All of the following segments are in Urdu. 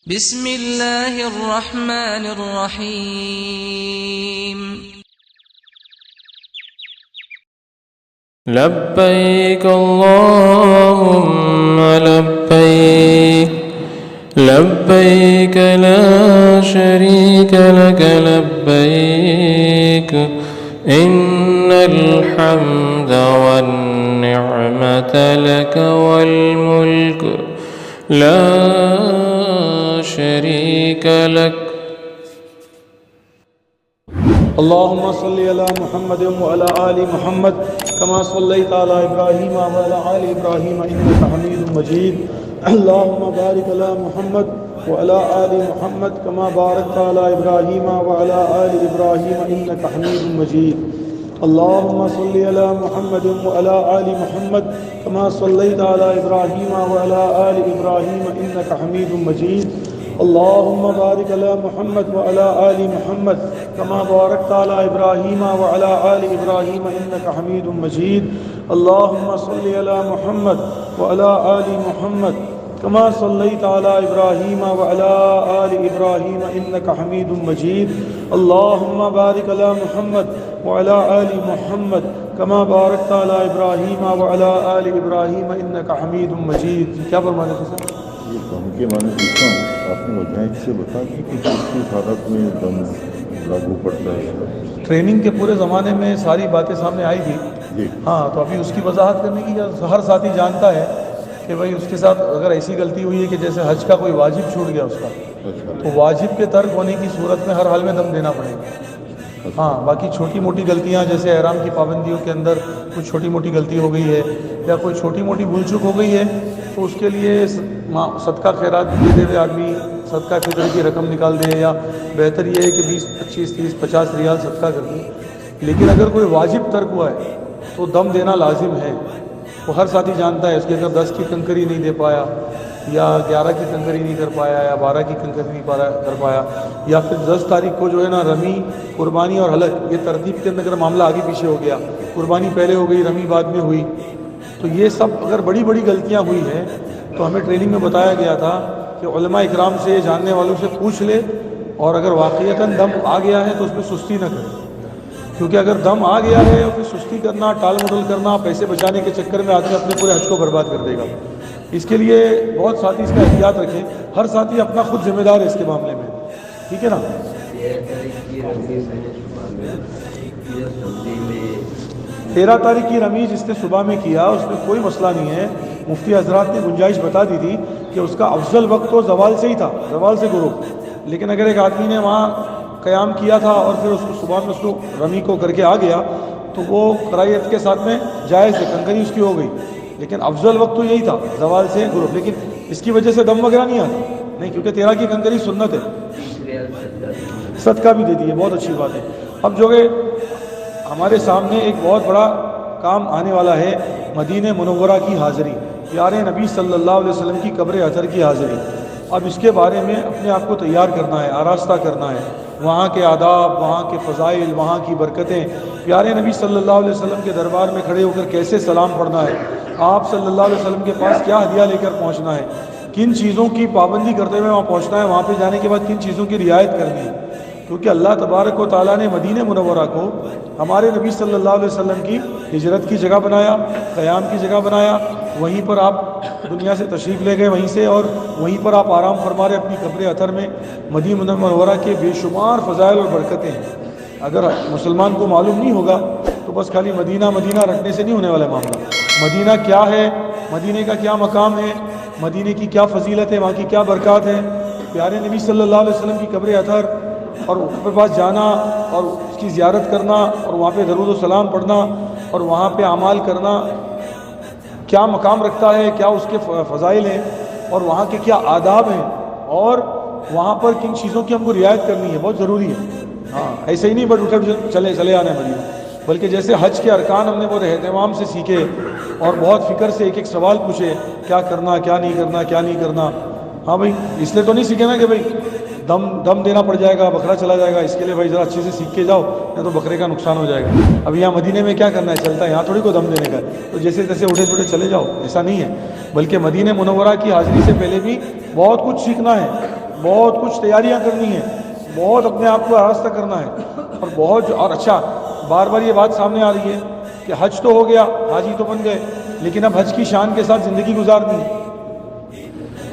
بسم اللہ الرحمن الرحیم لبیک اللہم لبیک لبیک لا شریک لک لبیک ان الحمد والنعمت لک والملک لا شریک لک. اللهم صل على محمد وعلى آل محمد كما صليت على إبراهيم وعلى آل إبراهيم إنك حميد مجيد. اللهم بارك على محمد وعلى آل محمد كما باركت على إبراهيم وعلى آل إبراهيم إنك حميد مجيد. اللهم صل على محمد وعلى آل محمد كما صليت على إبراهيم وعلى آل إبراهيم إنك حميد مجيد. اللهم بارك على محمد وعلى آل محمد كما باركت على إبراهيم وعلى آل إبراهيم إنك حميد مجيد. اللهم صل على محمد وعلى آل محمد كما صليت على إبراهيم وعلى آل إبراهيم إنك حميد مجيد. اللهم بارك على محمد وعلى آل محمد كما باركت على إبراهيم وعلى آل إبراهيم إنك حميد مجيد. کیا فرمانے تھے سر؟ یہ دم کے معنی پوچھتا ہوں، آپ نے وجہ سے بتا دی کہ کس کس حالت میں دم لاگو پڑتا ہے. ٹریننگ کے پورے زمانے میں ساری باتیں سامنے آئی تھی. جی ہاں، تو ابھی اس کی وضاحت کرنے کی ہر ساتھی جانتا ہے کہ بھائی اس کے ساتھ اگر ایسی غلطی ہوئی ہے کہ جیسے حج کا کوئی واجب چھوٹ گیا اس کا، اچھا تو واجب کے ترک ہونے کی صورت میں ہر حال میں دم دینا پڑے گا. ہاں، باقی چھوٹی موٹی غلطیاں جیسے احرام کی پابندیوں کے اندر کچھ چھوٹی موٹی غلطی ہو گئی ہے یا کوئی چھوٹی موٹی بھول چوک ہو گئی ہے تو اس کے لیے صدقہ خیرات دیتے ہوئے آدمی صدقہ فطر کی رقم نکال دے، یا بہتر یہ ہے کہ 20 25 30 50 ریال صدقہ کر دیں. لیکن اگر کوئی واجب ترک ہوا ہے تو دم دینا لازم ہے. وہ ہر ساتھی جانتا ہے. اس کے اگر 10 کی کنکری نہیں دے پایا یا 11 کی کنکری نہیں کر پایا یا 12 کی کنکری نہیں کر پایا، یا پھر 10 تاریخ کو جو ہے نا رمی، قربانی اور حلق، یہ ترتیب کے اندر اگر معاملہ آگے پیچھے ہو گیا، قربانی پہلے ہو گئی رمی بعد میں ہوئی، تو یہ سب اگر بڑی بڑی غلطیاں ہوئی ہیں تو ہمیں ٹریننگ میں بتایا گیا تھا کہ علماء اکرام سے، جاننے والوں سے پوچھ لے، اور اگر واقعتاً دم آ گیا ہے تو اس میں سستی نہ کرے. کیونکہ اگر دم آ گیا ہے اور پھر سستی کرنا، ٹال مٹول کرنا، پیسے بچانے کے چکر میں آدمی اپنے پورے حج کو برباد کر دے گا. اس کے لیے بہت ساتھی اس کا احتیاط رکھیں. ہر ساتھی اپنا خود ذمہ دار ہے اس کے معاملے میں. ٹھیک ہے نا؟ 13 تاریخ کی رمی جس نے صبح میں کیا اس میں کوئی مسئلہ نہیں ہے. مفتی حضرات نے گنجائش بتا دی تھی کہ اس کا افضل وقت تو زوال سے ہی تھا، زوال سے غروب. لیکن اگر ایک آدمی نے وہاں قیام کیا تھا اور پھر اس کو صبح میں اس کو رمی کو کر کے آ گیا تو وہ قرائیت کے ساتھ میں جائز ہے، کنکری اس کی ہو گئی. لیکن افضل وقت تو یہی تھا، زوال سے غروب. لیکن اس کی وجہ سے دم وغیرہ نہیں آتا نہیں، کیونکہ 13 کی کنکری سنت ہے. صدقہ بھی دے دیے، بہت اچھی بات ہے. اب جو کہ ہمارے سامنے ایک بہت بڑا کام آنے والا ہے، مدینہ منورہ کی حاضری، پیارے نبی صلی اللہ علیہ وسلم کی قبر اطہر کی حاضری. اب اس کے بارے میں اپنے آپ کو تیار کرنا ہے، آراستہ کرنا ہے. وہاں کے آداب، وہاں کے فضائل، وہاں کی برکتیں، پیارے نبی صلی اللہ علیہ وسلم کے دربار میں کھڑے ہو کر کیسے سلام پڑھنا ہے، آپ صلی اللہ علیہ وسلم کے پاس کیا ہدیہ لے کر پہنچنا ہے، کن چیزوں کی پابندی کرتے ہوئے وہاں پہنچنا ہے، وہاں پہ جانے کے بعد کن چیزوں کی رعایت کرنی ہے. کیونکہ اللہ تبارک و تعالیٰ نے مدینہ منورہ کو ہمارے نبی صلی اللہ علیہ وسلم کی ہجرت کی جگہ بنایا، قیام کی جگہ بنایا. وہیں پر آپ دنیا سے تشریف لے گئے وہیں سے، اور وہیں پر آپ آرام فرما رہے اپنی قبر اطہر میں. مدینہ منورہ کے بے شمار فضائل اور برکتیں ہیں. اگر مسلمان کو معلوم نہیں ہوگا تو بس خالی مدینہ مدینہ رکھنے سے نہیں ہونے والا معاملہ. مدینہ کیا ہے، مدینہ کا کیا مقام ہے، مدینہ کی کیا فضیلت ہے، وہاں کی کیا برکات ہیں. پیارے نبی صلی اللہ علیہ وسلم کی قبر اطہر اور اس کے پاس جانا اور اس کی زیارت کرنا اور وہاں پہ درود و سلام پڑھنا اور وہاں پہ اعمال کرنا کیا مقام رکھتا ہے، کیا اس کے فضائل ہیں اور وہاں کے کیا آداب ہیں، اور وہاں پر کن چیزوں کی ہم کو رعایت کرنی ہے، بہت ضروری ہے. ہاں، ایسے ہی نہیں بٹ اٹھے چلے آنے مدینہ، بلکہ جیسے حج کے ارکان ہم نے بہت اہتمام سے سیکھے اور بہت فکر سے ایک ایک سوال پوچھے، کیا کرنا، کیا نہیں کرنا، کیا نہیں کرنا. ہاں بھائی، اس لیے تو نہیں سیکھے نا کہ بھائی دم دینا پڑ جائے گا، بکرا چلا جائے گا. اس کے لیے بھائی ذرا اچھے سے سیکھ کے جاؤ، یا تو بکرے کا نقصان ہو جائے گا. اب یہاں مدینے میں کیا کرنا ہے، چلتا ہے یہاں تھوڑی کو دم دینے کا، تو جیسے تیسے اٹھے چھوٹے چلے جاؤ، ایسا نہیں ہے. بلکہ مدینہ منورہ کی حاضری سے پہلے بھی بہت کچھ سیکھنا ہے. بہت کچھ تیاریاں کرنی ہیں، بہت اپنے آپ کو آراستہ کرنا ہے، اور بہت اور اچھا بار بار یہ بات سامنے آ رہی ہے کہ حج تو ہو گیا، حاجی تو بن گئے، لیکن اب حج کی شان کے ساتھ زندگی گزارنی ہے،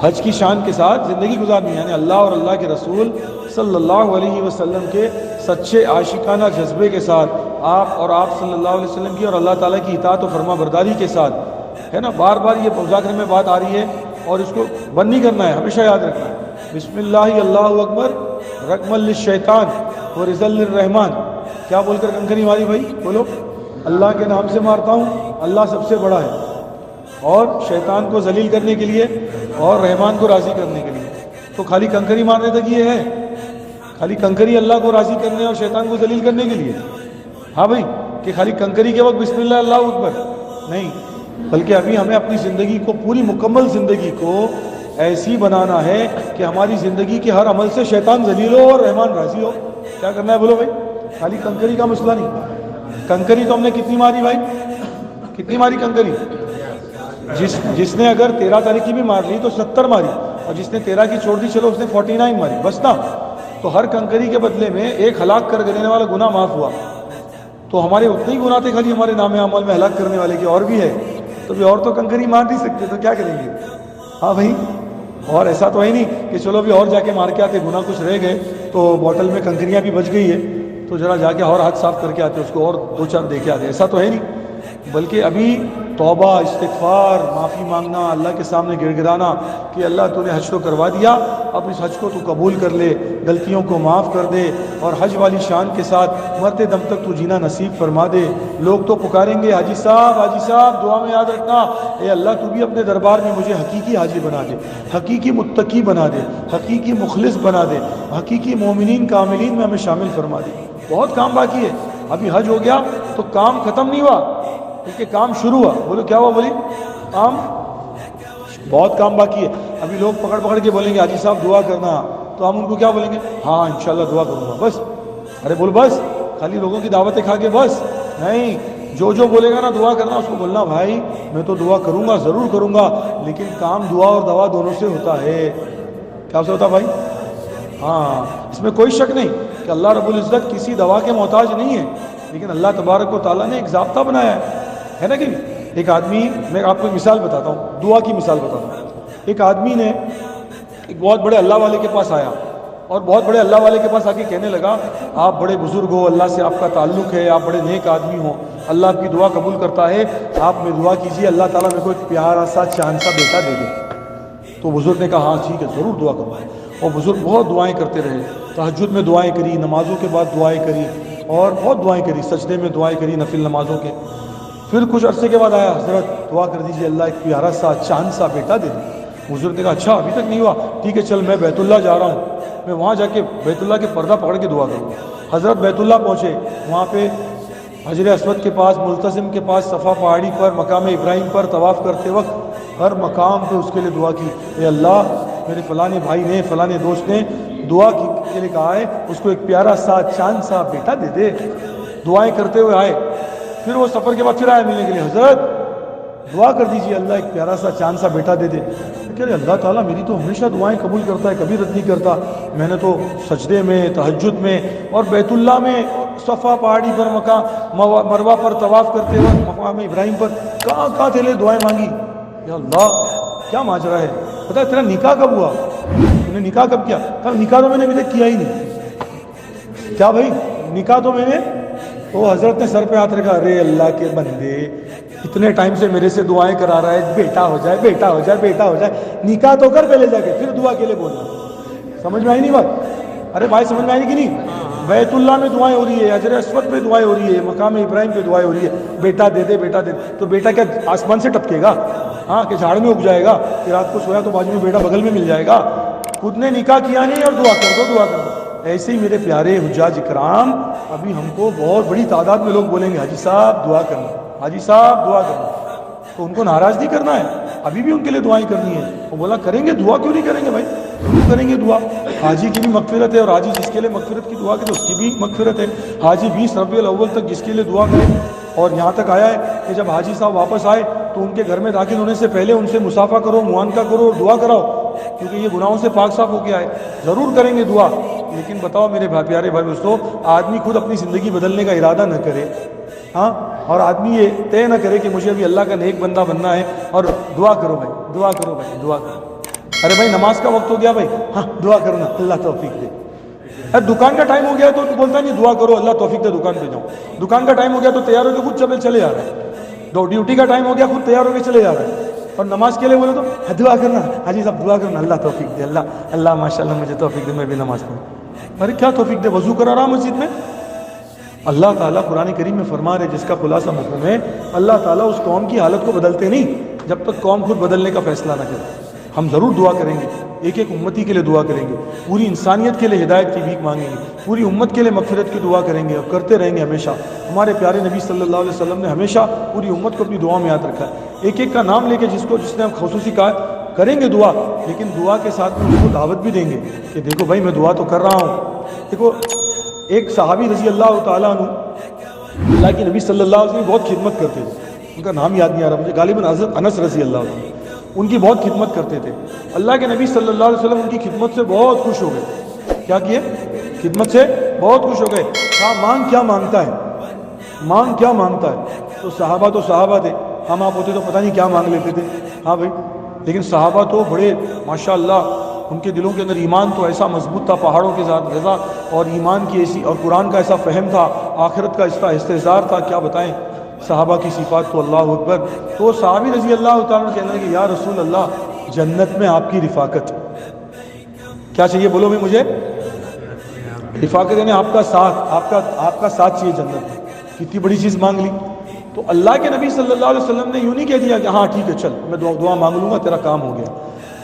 حج کی شان کے ساتھ زندگی گزارنی ہے، یعنی اللہ اور اللہ کے رسول صلی اللہ علیہ وسلم کے سچے عاشقانہ جذبے کے ساتھ آپ صلی اللہ علیہ وسلم کی اور اللہ تعالیٰ کی اطاعت و فرما برداری کے ساتھ، ہے نا، بار بار یہ مذاکرے میں بات آ رہی ہے اور اس کو بند نہیں کرنا ہے، ہمیشہ یاد رکھنا ہے، بسم اللہ اللہ اکبر رقم للشیطان و رضا للرحمن، کیا بول کر کنکری ماری بھائی؟ بولو، اللہ کے نام سے مارتا ہوں، اللہ سب سے بڑا ہے، اور شیطان کو ذلیل کرنے کے لیے اور رحمان کو راضی کرنے کے لیے۔ تو خالی کنکری مارنے تک یہ ہے؟ خالی کنکری اللہ کو راضی کرنے اور شیطان کو ذلیل کرنے کے لیے؟ ہاں بھائی، کہ خالی کنکری کے وقت بسم اللہ اللہ اکبر نہیں، بلکہ ابھی ہمیں اپنی زندگی کو، پوری مکمل زندگی کو ایسی بنانا ہے کہ ہماری زندگی کے ہر عمل سے شیطان ذلیل ہو اور رحمان راضی ہو۔ کیا کرنا ہے بولو بھائی؟ خالی کنکری کا مسئلہ نہیں۔ کنکری تو ہم نے کتنی ماری بھائی؟ کتنی ماری کنکری؟ جس نے اگر 13 تاریخ کی بھی مار لی تو 70 ماری، اور جس نے 13 کی چھوڑ دی چلو اس نے 49 ماری، بس نا۔ تو ہر کنکری کے بدلے میں ایک ہلاک کر دینے والا گناہ معاف ہوا۔ تو ہمارے اتنے ہی گناہ تھے خالی ہمارے نام اعمال میں ہلاک کرنے والے کی، اور بھی ہے تو بھی اور تو کنکری مار نہیں سکتے، تو کیا کریں گے؟ ہاں بھائی، اور ایسا تو ہے نہیں کہ چلو بھی اور جا کے مار کے آتے، گناہ کچھ رہ گئے تو بوٹل میں کنکریاں بھی بچ گئی ہے تو ذرا جا کے اور ہاتھ صاف کر کے آتے، اس کو اور 2-4 دے کے آتے، ایسا تو ہے نہیں۔ بلکہ ابھی توبہ، استغفار، معافی مانگنا، اللہ کے سامنے گڑ گڑانا کہ اللہ تو نے حج تو کروا دیا، اب اس حج کو تو قبول کر لے، غلطیوں کو معاف کر دے، اور حج والی شان کے ساتھ مرتے دم تک تو جینا نصیب فرما دے۔ لوگ تو پکاریں گے حاجی صاحب دعا میں یاد رکھنا، اے اللہ تو بھی اپنے دربار میں مجھے حقیقی حاجی بنا دے، حقیقی متقی بنا دے، حقیقی مخلص بنا دے، حقیقی مومنین کاملین میں ہمیں شامل فرما دے۔ بہت کام باقی ہے، ابھی حج ہو گیا تو کام ختم نہیں ہوا، کیونکہ کام شروع ہوا۔ بولو کیا ہوا؟ بولی کام، بہت کام باقی ہے۔ ابھی لوگ پکڑ کے بولیں گے حاجی صاحب دعا کرنا، تو ہم ان کو کیا بولیں گے؟ ہاں انشاءاللہ دعا کروں گا، بس۔ ارے بول بس، خالی لوگوں کی دعوتیں کھا کے بس نہیں، جو بولے گا نا دعا کرنا، اس کو بولنا بھائی میں تو دعا کروں گا، ضرور کروں گا، لیکن کام دعا اور دوا دونوں سے ہوتا ہے۔ کیا سے ہوتا بھائی؟ ہاں، اس میں کوئی شک نہیں کہ اللہ رب العزت کسی دوا کے محتاج نہیں ہے، لیکن اللہ تبارک و تعالیٰ نے ایک ضابطہ بنایا ہے نا کہ ایک آدمی، میں آپ کو ایک مثال بتاتا ہوں، دعا کی مثال بتاتا ہوں۔ ایک آدمی نے ایک بہت بڑے اللہ والے کے پاس آیا، اور بہت بڑے اللہ والے کے پاس آ کے کہنے لگا آپ بڑے بزرگ ہو، اللہ سے آپ کا تعلق ہے، آپ بڑے نیک آدمی ہو، اللہ آپ کی دعا قبول کرتا ہے، آپ میں دعا کیجئے اللہ تعالیٰ میرے کو ایک پیارا سا چاند سا بیٹا دے دے۔ تو بزرگ نے کہا ہاں ٹھیک ہے ضرور دعا کروں۔ اور بزرگ بہت دعائیں کرتے رہے، تہجد میں دعائیں کری، نمازوں کے بعد دعائیں کری، اور بہت دعائیں کری، سجدے میں دعائیں کری نفل نمازوں کے۔ پھر کچھ عرصے کے بعد آیا، حضرت دعا کر دیجئے اللہ ایک پیارا سا چاند سا بیٹا دے دے۔ بزرگ نے کہا اچھا ابھی تک نہیں ہوا، ٹھیک ہے چل میں بیت اللہ جا رہا ہوں، میں وہاں جا کے بیت اللہ کے پردہ پکڑ کے دعا کروں گا۔ حضرت بیت اللہ پہنچے، وہاں پہ حجر اسود کے پاس، ملتزم کے پاس، صفا پہاڑی پر، مقام ابراہیم پر طواف کرتے وقت ہر مقام پہ اس کے لیے دعا کی، اے اللہ میرے فلانے بھائی نے، فلانے دوست نے دعا کے لیے کہا ہے، اس کو ایک پیارا سا چاند سا بیٹا دے دے۔ دعائیں کرتے ہوئے آئے، پھر وہ سفر کے بعد پھر آئے ملنے کے لیے، حضرت دعا کر دیجئے اللہ ایک پیارا سا چاند سا بیٹا دے دے۔ کہہ رہے اللہ تعالیٰ میری تو ہمیشہ دعائیں قبول کرتا ہے، کبھی رد نہیں کرتا، میں نے تو سجدے میں، تہجد میں، اور بیت اللہ میں، صفا پہاڑی پر، مروہ پر طواف کرتے وقت، مقام ابراہیم پر کہاں تیرے دعائیں مانگی۔ یا اللہ کیا ماجرا ہے، پتہ ہے تیرا نکاح کب ہوا؟ تو نے نکاح کب کیا؟ کہا نکاح تو میں نے ابھی تک کیا ہی نہیں۔ کیا بھائی نکاح تو میں نے، تو حضرت نے سر پہ ہاتھ رکھا، ارے اللہ کے بندے اتنے ٹائم سے میرے سے دعائیں کرا رہا ہے، بیٹا ہو جائے، بیٹا ہو جائے، بیٹا ہو جائے، نکاح تو کر پہلے جا کے، پھر دعا کے لیے بولنا۔ سمجھ میں آئی نہیں بات؟ ارے بھائی سمجھ میں آئی کہ نہیں؟ بیت اللہ میں دعائیں ہو رہی ہے، حجر اسود پہ دعائیں ہو رہی ہے، مقام ابراہیم پہ دعائیں ہو رہی ہے، بیٹا دے دے، بیٹا دے دے۔ تو بیٹا کیا آسمان سے ٹپکے گا؟ ہاں کہ جھاڑ میں اگ جائے گا کہ رات کو سویا تو بازو میں بیٹا بغل میں مل جائے گا؟ خود نے نکاح کیا نہیں اور دعا کر دو، دعا کر دو۔ ایسے ہی میرے پیارے حجاج اکرام، ابھی ہم کو بہت بڑی تعداد میں لوگ بولیں گے حاجی صاحب دعا کرنا، حاجی صاحب دعا کرنا، تو ان کو ناراض نہیں کرنا ہے، ابھی بھی ان کے لیے دعائیں کرنی ہے۔ وہ بولا کریں گے دعا، کیوں نہیں کریں گے بھائی، ضرور کریں گے دعا۔ حاجی کی بھی مغفرت ہے، اور حاجی جس کے لیے مغفرت کی دعا کرے اس کی بھی مغفرت ہے۔ حاجی 20 ربیع الاول تک جس کے لیے دعا کرے، اور یہاں تک آیا ہے کہ جب حاجی صاحب واپس آئے تو ان کے گھر میں داخل ہونے سے پہلے ان سے مصافحہ کرو، معانقہ کرو اور دعا کراؤ، کیونکہ یہ گناہوں سے پاک صاف ہو کے آئے. ضرور کریں گے دعا, لیکن بتاؤ میرے پیارے بھائی دوستو, آدمی خود اپنی زندگی بدلنے کا ارادہ نہ کرے, ہاں, اور آدمی یہ طے نہ کرے کہ مجھے ابھی اللہ کا نیک بندہ بننا ہے اور دعا کرو بھائی, دعا کرو بھائی, دعا کرو. ارے بھائی نماز کا وقت ہو گیا بھائی, ہاں دعا کرنا اللہ توفیق دے. ارے دکان کا ٹائم ہو گیا تو بولتا نہیں دعا کرو اللہ توفیق دے دکان پہ جاؤں. دکان کا ٹائم ہو گیا تو تیار ہو کے خود چلے جا رہا ہے. ڈیوٹی کا ٹائم ہو گیا خود تیار ہو کے چلے جا رہا ہے. اور نماز کے لیے بولے تو دعا کرنا, حاجی صاحب دعا کرنا اللہ توفیق دے, اللہ ماشاء اللہ مجھے توفیق دے میں بھی نماز پڑھوں. ارے کیا توفیق دے, وضو کرا رہا مسجد میں. اللہ تعالیٰ قرآن کریم میں فرما رہے, جس کا خلاصہ مفہوم ہے, اللہ تعالیٰ اس قوم کی حالت کو بدلتے نہیں جب تک قوم خود بدلنے کا فیصلہ نہ کرے. ہم ضرور دعا کریں گے, ایک ایک امتی کے لیے دعا کریں گے, پوری انسانیت کے لیے ہدایت کی بھیک مانگیں گے, پوری امت کے لیے مغفرت کی دعا کریں گے, اور کرتے رہیں گے ہمیشہ. ہمارے پیارے نبی صلی اللہ علیہ وسلم نے ہمیشہ پوری امت کو اپنی دعا میں یاد رکھا ہے. ایک ایک کا نام لے کے جس نے ہم خصوصی کہا کریں گے دعا, لیکن دعا کے ساتھ میں اس کو دعوت بھی دیں گے کہ دیکھو بھائی میں دعا تو کر رہا ہوں. دیکھو ایک صحابی رضی اللہ تعالیٰ عنہ اللہ کے نبی صلی اللہ علیہ وسلم بہت خدمت کرتے تھے. ان کا نام یاد نہیں آ رہا مجھے, غالباً حضرت انس رضی اللہ عنہ, ان کی بہت خدمت کرتے تھے. اللہ کے نبی صلی اللہ علیہ وسلم ان کی خدمت سے بہت خوش ہو گئے. کیا کیے, خدمت سے بہت خوش ہو گئے. کہا مانگ کیا مانگتا ہے, مانگ کیا مانگتا ہے. تو صحابہ تھے, ہم آپ ہوتے تو پتہ نہیں کیا مانگ لیتے تھے, ہاں بھائی, لیکن صحابہ تو بڑے ماشاء اللہ, ان کے دلوں کے اندر ایمان تو ایسا مضبوط تھا پہاڑوں کے ساتھ غذا, اور ایمان کی ایسی اور قرآن کا ایسا فہم تھا, آخرت کا اس کا استحضار تھا, کیا بتائیں صحابہ کی صفات تو. اللہ اکبر. تو صحابی رضی اللہ تعالیٰ کہنے لگے یا رسول اللہ جنت میں آپ کی رفاقت. کیا چاہیے بولو بھائی مجھے, رفاقت یعنی آپ کا ساتھ, آپ کا ساتھ چاہیے جنت میں. کتنی بڑی چیز مانگ لی. تو اللہ کے نبی صلی اللہ علیہ وسلم نے یوں نہیں کہہ دیا کہ ہاں ٹھیک ہے چل میں دعا مانگ لوں گا تیرا کام ہو گیا,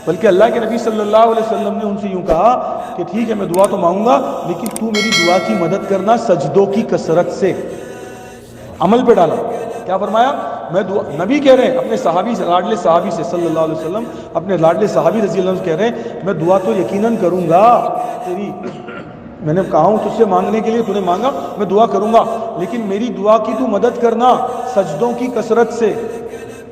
بلکہ اللہ کے نبی صلی اللہ علیہ وسلم نے ان سے یوں کہا کہ ٹھیک ہے میں دعا تو مانگوں گا, لیکن تو میری دعا کی مدد کرنا سجدوں کی کثرت سے. عمل پہ ڈالا. کیا فرمایا, میں نبی کہہ رہے ہیں اپنے صحابی سے, لاڈلے صحابی سے صلی اللہ علیہ وسلم, اپنے لاڈلے صحابی رضی اللہ عنہ کہہ رہے ہیں میں دعا تو یقیناً کروں گا تیری, میں نے کہا ہوں تجھ سے مانگنے کے لیے, تو نے مانگا میں دعا کروں گا, لیکن میری دعا کی تو مدد کرنا سجدوں کی کثرت سے.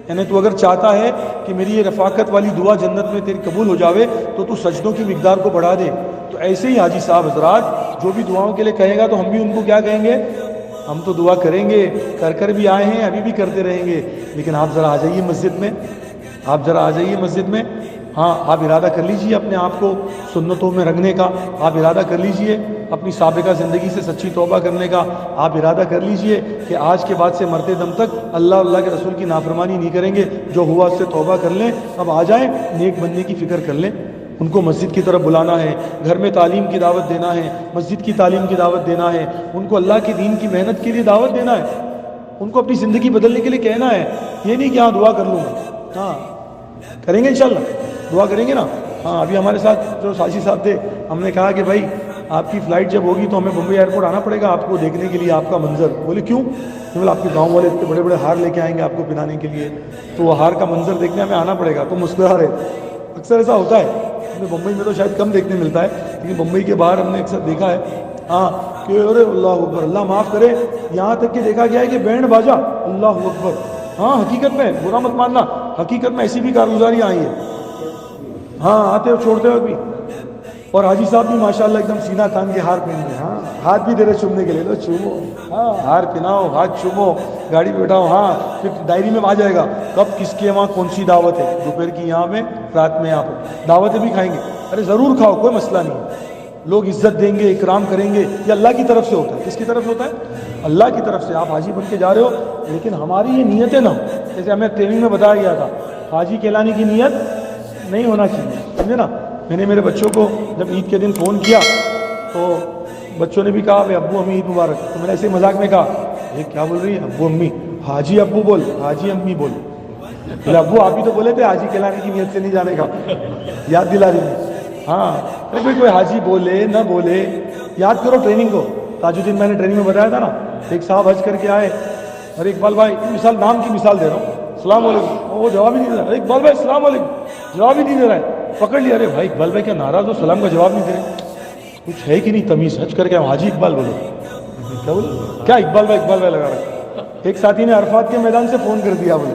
یعنی تو اگر چاہتا ہے کہ میری یہ رفاقت والی دعا جنت میں تیری قبول ہو جاوے تو سجدوں کی مقدار کو بڑھا دے. تو ایسے ہی حاجی صاحب حضرات جو بھی دعاؤں کے لیے کہے گا تو ہم بھی ان کو کیا کہیں گے, ہم تو دعا کریں گے, کر بھی آئے ہیں, ابھی بھی کرتے رہیں گے, لیکن آپ ذرا آ جائیے مسجد میں, آپ ذرا آ جائیے مسجد میں. ہاں آپ ارادہ کر لیجئے اپنے آپ کو سنتوں میں رنگنے کا, آپ ارادہ کر لیجئے اپنی سابقہ زندگی سے سچی توبہ کرنے کا, آپ ارادہ کر لیجئے کہ آج کے بعد سے مرتے دم تک اللہ کے رسول کی نافرمانی نہیں کریں گے, جو ہوا اس سے توبہ کر لیں. اب آ جائیں, نیک بننے کی فکر کر لیں. ان کو مسجد کی طرف بلانا ہے, گھر میں تعلیم کی دعوت دینا ہے, مسجد کی تعلیم کی دعوت دینا ہے, ان کو اللہ کے دین کی محنت کے لیے دعوت دینا ہے, ان کو اپنی زندگی بدلنے کے لیے کہنا ہے. یہ نہیں کہ ہاں دعا کر لوں گا, ہاں کریں گے انشاءاللہ, دعا کریں گے نا. ہاں ابھی ہمارے ساتھ جو ساشی صاحب تھے, ہم نے کہا کہ بھائی آپ کی فلائٹ جب ہوگی تو ہمیں بمبئی ایئرپورٹ آنا پڑے گا آپ کو دیکھنے کے لیے, آپ کا منظر. بولے کیوں؟ بولے آپ کے گاؤں والے اتنے بڑے بڑے ہار لے کے آئیں گے آپ کو پہنانے کے لیے, تو وہ ہار کا منظر دیکھنے ہمیں آنا پڑے گا. تو مسکرا رہے. اکثر ایسا ہوتا ہے, ہمیں بمبئی میں تو شاید کم دیکھنے ملتا ہے, لیکن بمبئی کے باہر ہم نے اکثر دیکھا ہے. ہاں کہ ارے اللہ اکبر, اللہ معاف کرے, یہاں تک کہ دیکھا گیا ہے کہ بینڈ باجا, اللہ اکبر. ہاں حقیقت میں, برا مت ماننا, حقیقت میں ایسی بھی کارگزاریاں آئی ہیں. ہاں آتے ہو چھوڑتے ہو بھی. اور حاجی صاحب بھی ماشاءاللہ ایک دم سینہ تان کے ہار پہن گئے. ہاں ہاتھ بھی دے رہے چومنے کے لیے, تو چومو, ہاں ہار پہناؤ, ہاتھ چومو, گاڑی پہ بیٹھاؤ. ہاں پھر ڈائری میں آ جائے گا کب کس کے وہاں کون سی دعوت ہے, دوپہر کی یہاں میں, رات میں یہاں پہ دعوتیں بھی کھائیں گے. ارے ضرور کھاؤ, کوئی مسئلہ نہیں ہے. لوگ عزت دیں گے, اکرام کریں گے, یہ اللہ کی طرف سے ہوتا ہے. کس کی طرف سے ہوتا ہے؟ اللہ کی طرف سے. آپ حاجی بن کے جا رہے ہو, لیکن ہماری یہ نیتیں نہ ہو. جیسے ہمیں ٹریننگ میں بتایا گیا تھا, حاجی کہلانے کی نیت نہیں ہونا چاہیے, سمجھے نا. میں نے میرے بچوں کو جب عید کے دن فون کیا تو بچوں نے بھی کہا بھائی ابو امی عید مبارک. تو میں نے ایسے مذاق میں کہا یہ کیا بول رہی ہے ابو امی, حاجی ابو بول, حاجی امی بول. بولے ابو آپ ہی تو بولے تھے حاجی کہلانے کی نیت سے نہیں جانے کا, یاد دلا رہی ہے. ہاں کوئی حاجی بولے نہ بولے, یاد کرو ٹریننگ کو. تاج الدین میں نے ٹریننگ میں بتایا تھا نا, ایک صاحب حج کر کے آئے, ارے اقبال بھائی مثال, نام کی مثال دے رہا ہوں, السلام علیکم, وہ جواب ہی نہیں دے رہا. اقبال بھائی السلام علیکم, جواب ہی نہیں دے رہا ہے. پکڑ لیا, ارے بھائی اقبال بھائی کیا ناراض ہو, سلام کا جواب نہیں دے رہے, کچھ ہے کہ نہیں تمیز, حج کر کے حاجی اقبال بولو. کیا بولے, کیا اقبال بھائی لگا رہا ہے. ایک ساتھی نے عرفات کے میدان سے فون کر دیا, بولے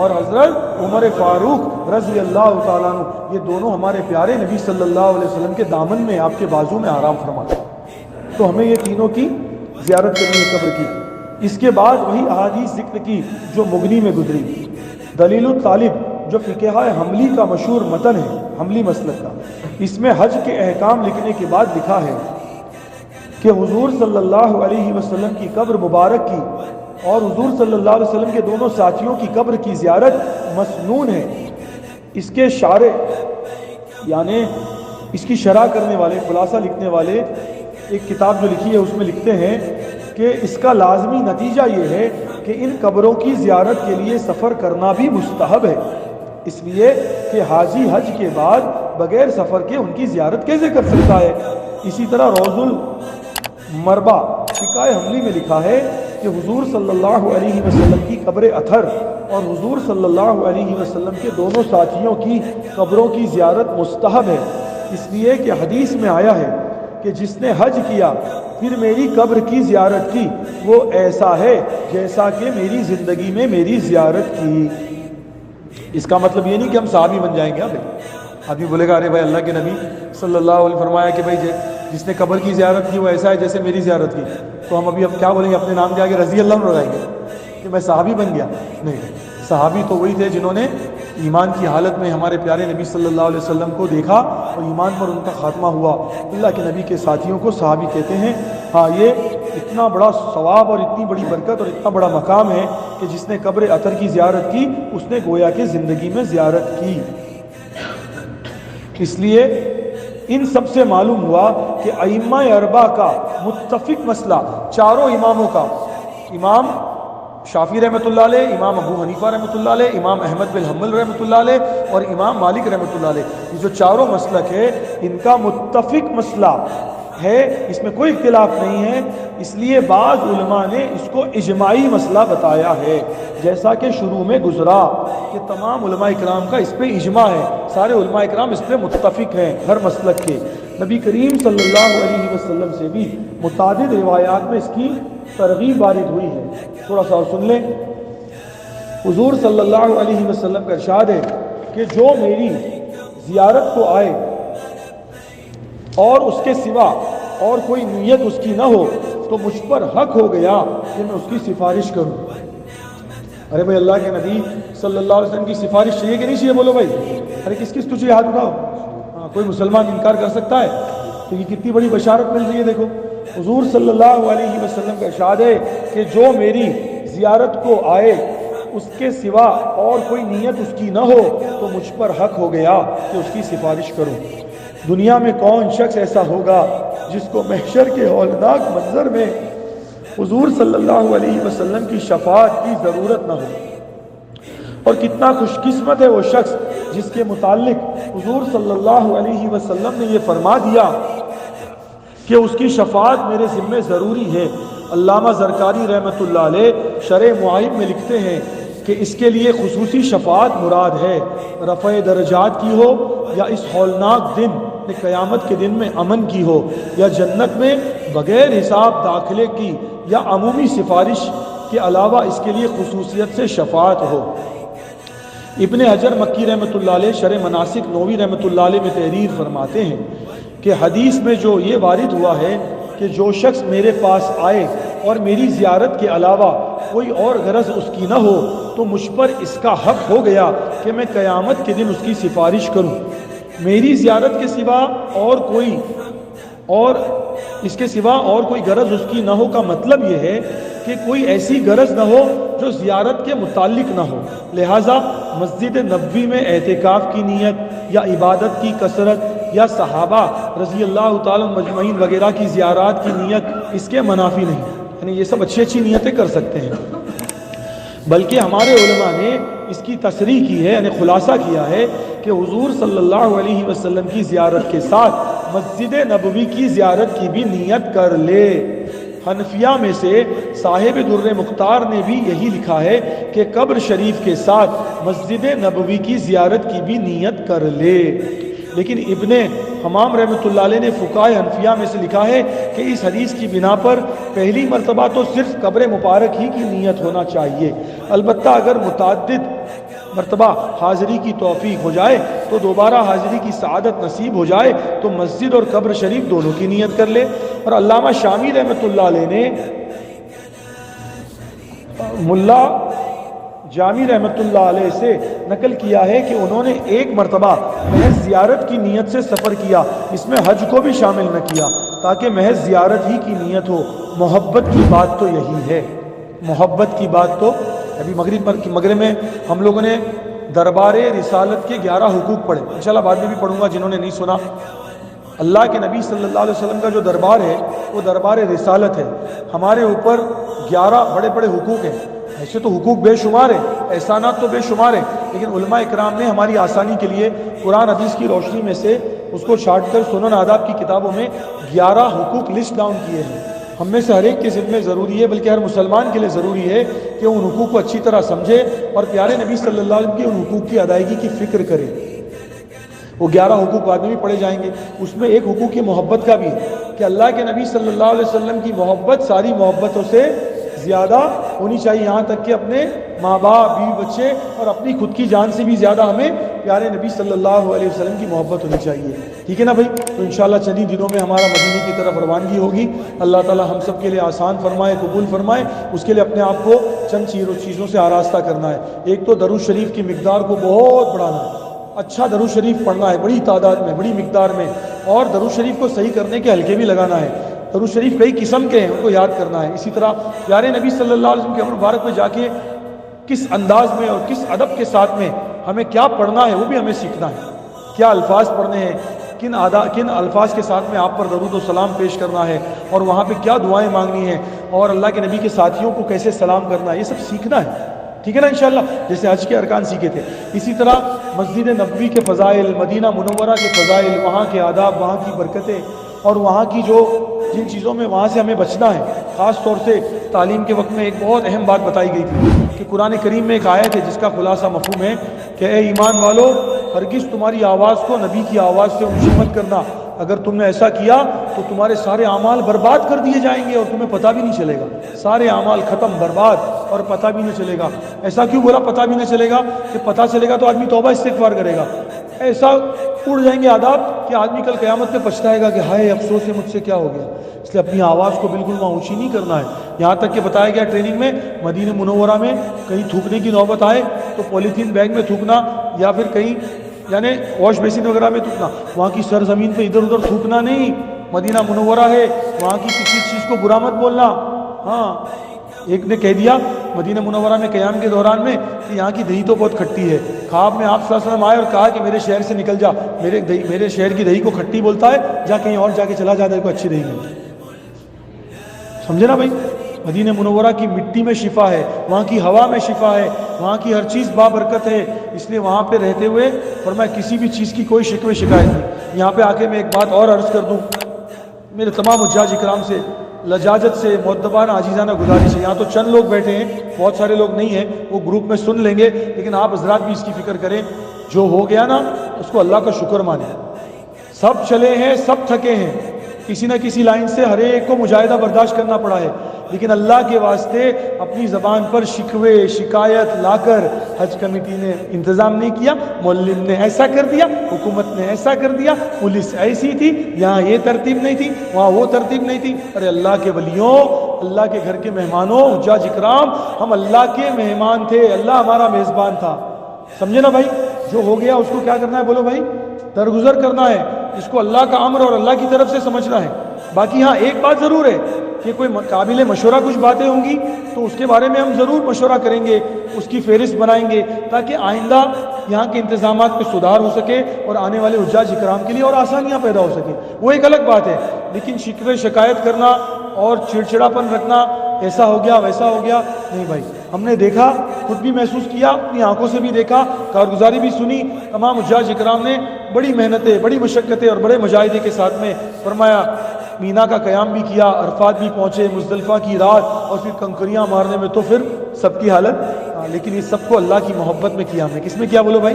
اور حضرت عمر فاروق رضی اللہ تعالیٰ عنہ، یہ دونوں ہمارے پیارے نبی صلی اللہ علیہ وسلم کے دامن میں، آپ کے بازو میں آرام فرماتے ہیں۔ تو ہمیں یہ تینوں کی زیارت کرنی ہے قبر کی۔ اس کے بعد وہی احادیث ذکر کی جو مغنی میں گزری۔ دلیل الطالب جو فقہ حملی کا مشہور متن ہے، حملی مسلک کا، اس میں حج کے احکام لکھنے کے بعد لکھا ہے کہ حضور صلی اللہ علیہ وسلم کی قبر مبارک کی اور حضور صلی اللہ علیہ وسلم کے دونوں ساتھیوں کی قبر کی زیارت مسنون ہے۔ اس کے شارح یعنی اس کی شرح کرنے والے، خلاصہ لکھنے والے، ایک کتاب جو لکھی ہے اس میں لکھتے ہیں کہ اس کا لازمی نتیجہ یہ ہے کہ ان قبروں کی زیارت کے لیے سفر کرنا بھی مستحب ہے، اس لیے کہ حاجی حج کے بعد بغیر سفر کے ان کی زیارت کیسے کر سکتا ہے۔ اسی طرح روض المربع فقہ حملی میں لکھا ہے کہ حضور صلی اللہ علیہ وسلم کی قبر اطہر اور حضور صلی اللہ علیہ وسلم کے دونوں ساتھیوں کی قبروں کی زیارت مستحب ہے، اس لیے کہ حدیث میں آیا ہے کہ جس نے حج کیا پھر میری قبر کی زیارت کی وہ ایسا ہے جیسا کہ میری زندگی میں میری زیارت کی۔ اس کا مطلب یہ نہیں کہ ہم صحابی بن جائیں گے۔ آدمی بولے گا ارے بھائی اللہ کے نبی صلی اللہ علیہ وسلم فرمایا کہ بھائی جس نے قبر کی زیارت کی وہ ایسا ہے جیسے میری زیارت کی، تو ہم اب کیا بولیں گے؟ اپنے نام کے آگے رضی اللہ عنہ لگائیں گے کہ میں صحابی بن گیا؟ نہیں، صحابی تو وہی تھے جنہوں نے ایمان کی حالت میں ہمارے پیارے نبی صلی اللہ علیہ وسلم کو دیکھا اور ایمان پر ان کا خاتمہ ہوا۔ اللہ کے نبی کے ساتھیوں کو صحابی کہتے ہیں۔ ہاں، یہ اتنا بڑا ثواب اور اتنی بڑی برکت اور اتنا بڑا مقام ہے کہ جس نے قبر اطہر کی زیارت کی اس نے گویا کہ زندگی میں زیارت کی۔ اس لیے ان سب سے معلوم ہوا کہ ائمہ اربعہ کا متفق مسئلہ، چاروں اماموں کا، امام شافعی رحمۃ اللہ علیہ، امام ابو حنیفہ رحمۃ اللہ علیہ، امام احمد بن حنبل رحمۃ اللہ علیہ اور امام مالک رحمۃ اللہ علیہ، یہ جو چاروں مسلک ہے ان کا متفق مسئلہ ہے، اس میں کوئی اختلاف نہیں ہے۔ اس لیے بعض علماء نے اس کو اجماعی مسئلہ بتایا ہے، جیسا کہ شروع میں گزرا کہ تمام علماء اکرام کا اس پہ اجماع ہے، سارے علماء اکرام اس پہ متفق ہیں ہر مسلک کے۔ نبی کریم صلی اللہ علیہ وسلم سے بھی متعدد روایات میں اس کی ترغیب وارد ہوئی ہے۔ تھوڑا سا اور سن لیں۔ حضور صلی اللہ علیہ وسلم کا ارشاد ہے کہ جو میری زیارت کو آئے اور اس کے سوا اور کوئی نیت اس کی نہ ہو تو مجھ پر حق ہو گیا کہ میں اس کی سفارش کروں۔ ارے بھائی اللہ کے نبی صلی اللہ علیہ وسلم کی سفارش چاہیے کہ نہیں چاہیے؟ بولو بھائی، ارے کس کس تجھے ہاتھ اٹھاؤ۔ ہاں، کوئی مسلمان انکار کر سکتا ہے؟ تو یہ کتنی بڑی بشارت مل رہی ہے۔ دیکھو حضور صلی اللہ علیہ وسلم کا ارشاد ہے کہ جو میری زیارت کو آئے اس کے سوا اور کوئی نیت اس کی نہ ہو تو مجھ پر حق ہو گیا کہ اس کی سفارش کروں۔ دنیا میں کون شخص ایسا ہوگا جس کو محشر کے ہولناک منظر میں حضور صلی اللہ علیہ وسلم کی شفاعت کی ضرورت نہ ہو؟ اور کتنا خوش قسمت ہے وہ شخص جس کے متعلق حضور صلی اللہ علیہ وسلم نے یہ فرما دیا کہ اس کی شفاعت میرے ذمہ ضروری ہے۔ علامہ زرکاری رحمۃ اللہ علیہ شرح معائب میں لکھتے ہیں کہ اس کے لیے خصوصی شفاعت مراد ہے، رفع درجات کی ہو یا اس ہولناک دن قیامت کے دن میں امن کی ہو، یا جنت میں بغیر حساب داخلے کی، یا عمومی سفارش کے علاوہ اس کے لیے خصوصیت سے شفاعت ہو۔ ابن حجر مکی رحمۃ اللہ علیہ شرح مناسک نووی رحمۃ اللہ علیہ میں تحریر فرماتے ہیں کہ حدیث میں جو یہ وارد ہوا ہے کہ جو شخص میرے پاس آئے اور میری زیارت کے علاوہ کوئی اور غرض اس کی نہ ہو تو مجھ پر اس کا حق ہو گیا کہ میں قیامت کے دن اس کی سفارش کروں۔ میری زیارت کے سوا اس کے سوا اور کوئی غرض اس کی نہ ہو کا مطلب یہ ہے کہ کوئی ایسی غرض نہ ہو جو زیارت کے متعلق نہ ہو، لہٰذا مسجد نبوی میں اعتکاف کی نیت یا عبادت کی کثرت یا صحابہ رضی اللہ تعالیٰ مجمعین وغیرہ کی زیارات کی نیت اس کے منافی نہیں، یعنی یہ سب اچھی اچھی نیتیں کر سکتے ہیں، بلکہ ہمارے علماء نے اس کی تصریح کی ہے، یعنی خلاصہ کیا ہے کہ حضور صلی اللہ علیہ وسلم کی زیارت کے ساتھ مسجد نبوی کی زیارت کی بھی نیت کر لے۔ حنفیہ میں سے صاحب در مختار نے بھی یہی لکھا ہے کہ قبر شریف کے ساتھ مسجد نبوی کی زیارت کی بھی نیت کر لے، لیکن ابن حمام رحمۃ اللہ علیہ نے فقہائے حنفیہ میں سے لکھا ہے کہ اس حدیث کی بنا پر پہلی مرتبہ تو صرف قبر مبارک ہی کی نیت ہونا چاہیے، البتہ اگر متعدد مرتبہ حاضری کی توفیق ہو جائے تو دوبارہ حاضری کی سعادت نصیب ہو جائے تو مسجد اور قبر شریف دونوں کی نیت کر لے۔ اور علامہ شامی رحمۃ اللہ علیہ نے ملا جامی رحمۃ اللہ علیہ سے نقل کیا ہے کہ انہوں نے ایک مرتبہ محض زیارت کی نیت سے سفر کیا، اس میں حج کو بھی شامل نہ کیا، تاکہ محض زیارت ہی کی نیت ہو۔ محبت کی بات تو یہی ہے، محبت کی بات تو ابھی مغرب میں ہم لوگوں نے دربار رسالت کے 11 حقوق پڑھے، انشاءاللہ بعد میں بھی پڑھوں گا جنہوں نے نہیں سنا۔ اللہ کے نبی صلی اللہ علیہ وسلم کا جو دربار ہے وہ دربار رسالت ہے، ہمارے اوپر 11 بڑے بڑے حقوق ہیں۔ ایسے تو حقوق بے شمار ہیں، احسانات تو بے شمار ہیں، لیکن علماء اکرام نے ہماری آسانی کے لیے قرآن حدیث کی روشنی میں سے اس کو چھانٹ کر سنن آداب کی کتابوں میں 11 حقوق لسٹ ڈاؤن کیے ہیں۔ ہم میں سے ہر ایک کے ذمہ ضروری ہے، بلکہ ہر مسلمان کے لیے ضروری ہے کہ ان حقوق کو اچھی طرح سمجھے اور پیارے نبی صلی اللہ علیہ وسلم کے ان حقوق کی ادائیگی کی فکر کرے۔ وہ 11 حقوق بعد میں بھی پڑھے جائیں گے، اس میں ایک حقوق کی محبت کا بھی ہے کہ اللہ کے نبی صلی اللہ علیہ وسلم کی محبت ساری محبتوں سے زیادہ ہونی چاہیے، یہاں تک کہ اپنے ماں باپ، بیوی بچے اور اپنی خود کی جان سے بھی زیادہ ہمیں پیارے نبی صلی اللہ علیہ وسلم کی محبت ہونی چاہیے، ٹھیک ہے نا بھائی؟ تو انشاءاللہ چند دنوں میں ہمارا مدینے کی طرف روانگی ہوگی۔ اللہ تعالی ہم سب کے لیے آسان فرمائے، قبول فرمائے۔ اس کے لیے اپنے آپ کو چند چیزوں سے آراستہ کرنا ہے۔ ایک تو درود شریف کی مقدار کو بہت بڑھانا ہے، اچھا درود شریف پڑھنا ہے بڑی تعداد میں، بڑی مقدار میں، اور درود شریف کو صحیح کرنے کے حلقے بھی لگانا ہے۔ درود شریف کئی قسم کے ہیں، ان کو یاد کرنا ہے۔ اسی طرح پیارے نبی صلی اللہ علیہ وسلم کے عمر مبارک میں جا کے کس انداز میں اور کس ادب کے ساتھ میں ہمیں کیا پڑھنا ہے وہ بھی ہمیں سیکھنا ہے، کیا الفاظ پڑھنے ہیں، کن الفاظ کے ساتھ میں آپ پر درود و سلام پیش کرنا ہے، اور وہاں پہ کیا دعائیں مانگنی ہیں، اور اللہ کے نبی کے ساتھیوں کو کیسے سلام کرنا ہے، یہ سب سیکھنا ہے، ٹھیک ہے نا انشاءاللہ، جیسے حج کے ارکان سیکھے تھے۔ اسی طرح مسجد نبوی کے فضائل، مدینہ منورہ کے فضائل، وہاں کے آداب، وہاں کی برکتیں، اور وہاں کی جن چیزوں میں وہاں سے ہمیں بچنا ہے۔ خاص طور سے تعلیم کے وقت میں ایک بہت اہم بات بتائی گئی تھی کہ قرآن کریم میں ایک آیت ہے جس کا خلاصہ مفہوم ہے کہ اے ایمان والو، ہرگز تمہاری آواز کو نبی کی آواز سے اونچی مت کرنا، اگر تم نے ایسا کیا تو تمہارے سارے اعمال برباد کر دیے جائیں گے اور تمہیں پتہ بھی نہیں چلے گا، سارے اعمال ختم، برباد، اور پتہ بھی نہیں چلے گا۔ ایسا کیوں بولا پتہ بھی نہیں چلے گا؟ کہ پتہ چلے گا تو آدمی توبہ استغفار کرے گا، ایسا اڑ جائیں گے آداب کہ آدمی کل قیامت میں پچھتائے گا کہ ہائے افسوس ہے مجھ سے کیا ہو گیا۔ اس لیے اپنی آواز کو بالکل وہاں اونچی نہیں کرنا ہے۔ یہاں تک کہ بتایا گیا ٹریننگ میں، مدینہ منورہ میں کہیں تھوکنے کی نوبت آئے تو پولیتھین بیگ میں تھوکنا، یا پھر کہیں یعنی واش بیسن وغیرہ میں تھوکنا، وہاں کی سرزمین پہ ادھر ادھر تھوکنا نہیں۔ مدینہ منورہ ہے، وہاں کی کسی چیز کو برا مت بولنا۔ ہاں، ایک نے کہہ دیا مدینہ منورہ میں قیام کے دوران میں کہ یہاں کی دہی تو بہت کھٹی ہے۔ خواب میں آپ صلی اللہ علیہ وسلم آئے اور کہا کہ میرے شہر سے نکل جا، میرے شہر کی دہی کو کھٹی بولتا ہے، جا کہیں اور جا کے چلا جا، تیرے کو اچھی دہی ملتی۔ سمجھے نا بھائی؟ مدینہ منورہ کی مٹی میں شفا ہے، وہاں کی ہوا میں شفا ہے، وہاں کی ہر چیز بابرکت ہے، اس لیے وہاں پہ رہتے ہوئے فرمایا کسی بھی چیز کی کوئی شکوے شکایت نہیں۔ یہاں پہ آ کے میں ایک بات اور عرض کر دوں، میرے تمام حجاج اکرام سے لجاجت سے مؤدبانہ عزیزانہ گزارش ہے، یہاں تو چند لوگ بیٹھے ہیں، بہت سارے لوگ نہیں ہیں، وہ گروپ میں سن لیں گے، لیکن آپ حضرات بھی اس کی فکر کریں، جو ہو گیا نا اس کو اللہ کا شکر مانیں۔ سب چلے ہیں، سب تھکے ہیں، کسی نہ کسی لائن سے ہر ایک کو مجاہدہ برداشت کرنا پڑا ہے، لیکن اللہ کے واسطے اپنی زبان پر شکوے شکایت لا کر حج کمیٹی نے انتظام نہیں کیا، معلم نے ایسا کر دیا، حکومت نے ایسا کر دیا، پولیس ایسی تھی، یہاں یہ ترتیب نہیں تھی، وہاں وہ ترتیب نہیں تھی۔ ارے اللہ کے ولیوں، اللہ کے گھر کے مہمانوں، حجاج اکرام، ہم اللہ کے مہمان تھے، اللہ ہمارا میزبان تھا، سمجھے نا بھائی؟ جو ہو گیا اس کو کیا کرنا ہے بولو بھائی؟ درگزر کرنا ہے، اس کو اللہ کا امر اور اللہ کی طرف سے سمجھنا ہے۔ باقی ہاں ایک بات ضرور ہے کہ کوئی قابل مشورہ کچھ باتیں ہوں گی تو اس کے بارے میں ہم ضرور مشورہ کریں گے، اس کی فہرست بنائیں گے تاکہ آئندہ یہاں کے انتظامات میں سدھار ہو سکے اور آنے والے حجاج اکرام کے لیے اور آسانیاں پیدا ہو سکے، وہ ایک الگ بات ہے۔ لیکن شکوے شکایت کرنا اور چڑچڑاپن رکھنا، ایسا ہو گیا ویسا ہو گیا، نہیں بھائی۔ ہم نے دیکھا، خود بھی محسوس کیا، اپنی آنکھوں سے بھی دیکھا، کارگزاری بھی سنی، تمام حجاج اکرام نے بڑی محنتیں، بڑی مشقتیں اور بڑے مجاہدے کے ساتھ میں فرمایا مینا کا قیام بھی کیا، عرفات بھی پہنچے، مزدلفہ کی رات، اور پھر کنکریاں مارنے میں تو پھر سب کی حالت، لیکن یہ سب کو اللہ کی محبت میں کیا۔ ہم نے کس میں کیا بولو بھائی؟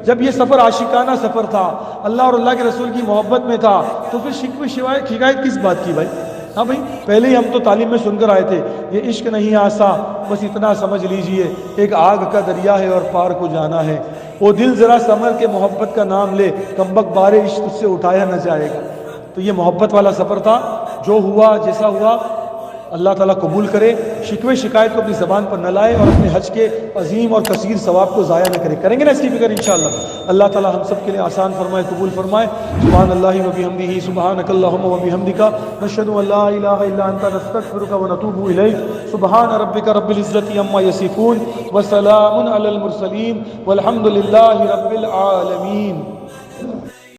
جب یہ سفر عاشقانہ سفر تھا، اللہ اور اللہ کے رسول کی محبت میں تھا، تو پھر شکوے شکایت کس بات کی بھائی؟ ہاں بھائی پہلے ہی ہم تو تعلیم میں سن کر آئے تھے یہ عشق نہیں آسا بس اتنا سمجھ لیجئے ایک آگ کا دریا ہے اور پار کو جانا ہے، وہ دل ذرا سنبھل کے محبت کا نام لے کمبخت بار عشق اس سے اٹھایا نہ جائے گا۔ تو یہ محبت والا سفر تھا، جو ہوا جیسا ہوا اللہ تعالیٰ قبول کرے، شکوے شکایت کو اپنی زبان پر نہ لائے اور اپنے حج کے عظیم اور کثیر ثواب کو ضائع نہ کرے۔ کریں گے نا اس کی فکر انشاءاللہ؟ اللہ تعالیٰ ہم سب کے لیے آسان فرمائے، قبول فرمائے۔ سبحان اللہ و بحمدہ، سبحانک اللہم و بحمدک، نشہد ان لا الہ الا انت، نستغفرک و نتوب الیک۔ سبحان ربک رب العزۃ عما یصفون وسلام علی المرسلین والحمد للہ رب العالمین۔